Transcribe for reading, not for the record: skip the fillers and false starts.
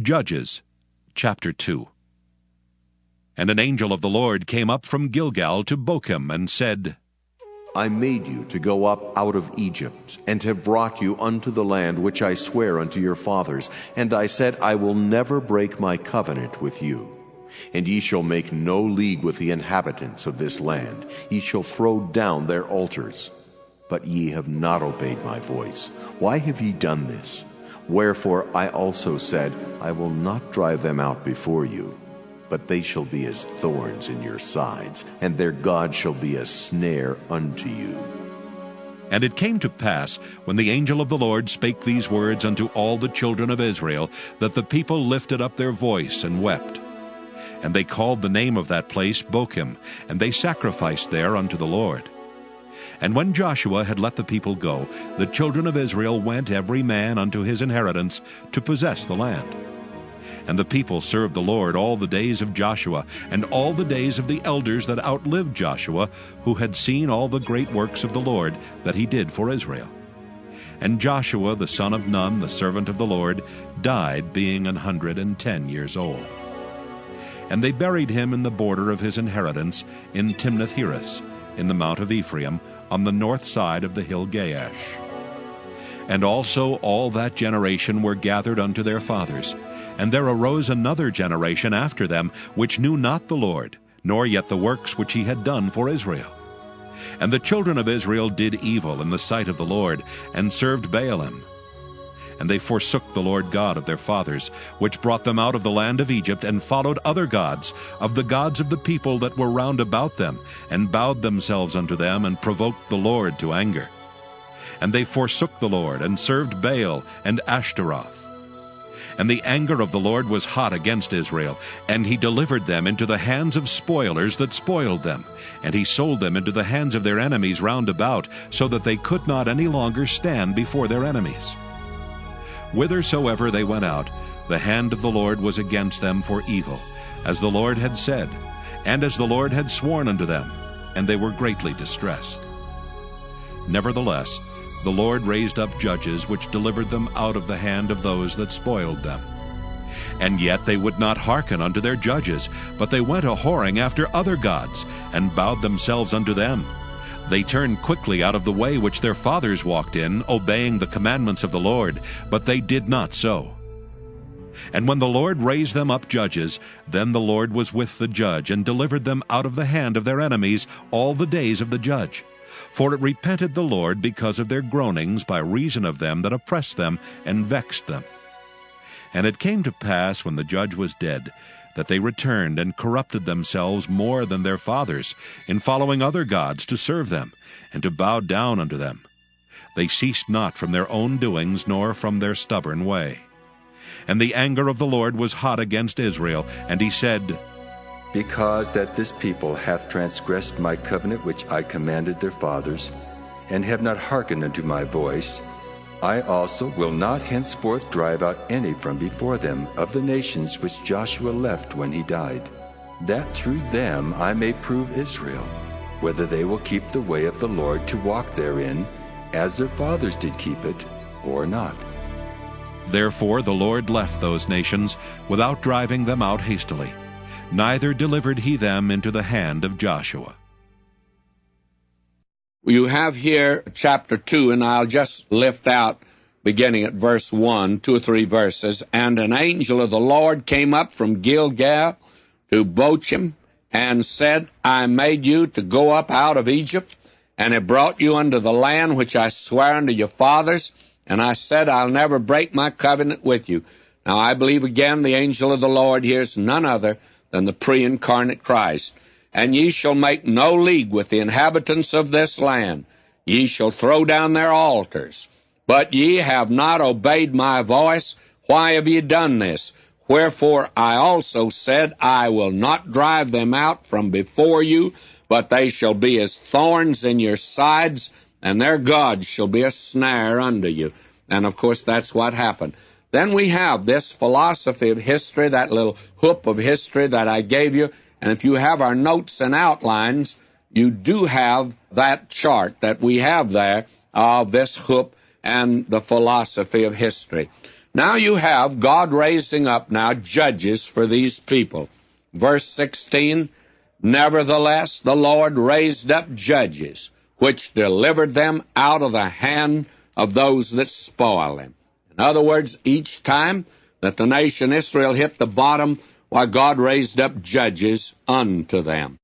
Judges, chapter 2. And an angel of the Lord came up from Gilgal to Bochim, and said, I made you to go up out of Egypt, and have brought you unto the land which I swear unto your fathers. And I said, I will never break my covenant with you. And ye shall make no league with the inhabitants of this land. Ye shall throw down their altars. But ye have not obeyed my voice. Why have ye done this? Wherefore I also said, I will not drive them out before you, but they shall be as thorns in your sides, and their God shall be a snare unto you. And it came to pass, when the angel of the Lord spake these words unto all the children of Israel, that the people lifted up their voice and wept. And they called the name of that place Bochim, and they sacrificed there unto the Lord. And when Joshua had let the people go, the children of Israel went every man unto his inheritance to possess the land. And the people served the Lord all the days of Joshua, and all the days of the elders that outlived Joshua, who had seen all the great works of the Lord that he did for Israel. And Joshua the son of Nun, the servant of the Lord, died, being 110 years old. And they buried him in the border of his inheritance in Timnath-Heres, in the mount of Ephraim, on the north side of the hill Gaash. And also all that generation were gathered unto their fathers. And there arose another generation after them, which knew not the Lord, nor yet the works which he had done for Israel. And the children of Israel did evil in the sight of the Lord, and served Baalim. And they forsook the Lord God of their fathers, which brought them out of the land of Egypt, and followed other gods, of the gods of the people that were round about them, and bowed themselves unto them, and provoked the Lord to anger. And they forsook the Lord, and served Baal and Ashtaroth. And the anger of the Lord was hot against Israel, and he delivered them into the hands of spoilers that spoiled them, and he sold them into the hands of their enemies round about, so that they could not any longer stand before their enemies. Whithersoever they went out, the hand of the Lord was against them for evil, as the Lord had said, and as the Lord had sworn unto them, and they were greatly distressed. Nevertheless, the Lord raised up judges which delivered them out of the hand of those that spoiled them. And yet they would not hearken unto their judges, but they went a-whoring after other gods, and bowed themselves unto them. They turned quickly out of the way which their fathers walked in, obeying the commandments of the Lord, but they did not so. And when the Lord raised them up judges, then the Lord was with the judge, and delivered them out of the hand of their enemies all the days of the judge. For it repented the Lord because of their groanings by reason of them that oppressed them and vexed them. And it came to pass, when the judge was dead, that they returned and corrupted themselves more than their fathers, in following other gods to serve them, and to bow down unto them. They ceased not from their own doings, nor from their stubborn way. And the anger of the Lord was hot against Israel, and he said, Because that this people hath transgressed my covenant which I commanded their fathers, and have not hearkened unto my voice, I also will not henceforth drive out any from before them of the nations which Joshua left when he died, that through them I may prove Israel, whether they will keep the way of the Lord to walk therein, as their fathers did keep it, or not. Therefore the Lord left those nations without driving them out hastily, neither delivered he them into the hand of Joshua. You have here chapter 2, and I'll just lift out, beginning at verse 1, 2 or 3 verses. And an angel of the Lord came up from Gilgal to Bochim, and said, I made you to go up out of Egypt, and have brought you unto the land which I swear unto your fathers. And I said, I'll never break my covenant with you. Now I believe again the angel of the Lord here is none other than the pre-incarnate Christ. And ye shall make no league with the inhabitants of this land. Ye shall throw down their altars. But ye have not obeyed my voice. Why have ye done this? Wherefore I also said, I will not drive them out from before you, but they shall be as thorns in your sides, and their God shall be a snare unto you. And of course that's what happened. Then we have this philosophy of history, that little hoop of history that I gave you. And if you have our notes and outlines, you do have that chart that we have there of this hoop and the philosophy of history. Now you have God raising up now judges for these people. Verse 16, Nevertheless the Lord raised up judges, which delivered them out of the hand of those that spoil them. In other words, each time that the nation Israel hit the bottom, why, God raised up judges unto them.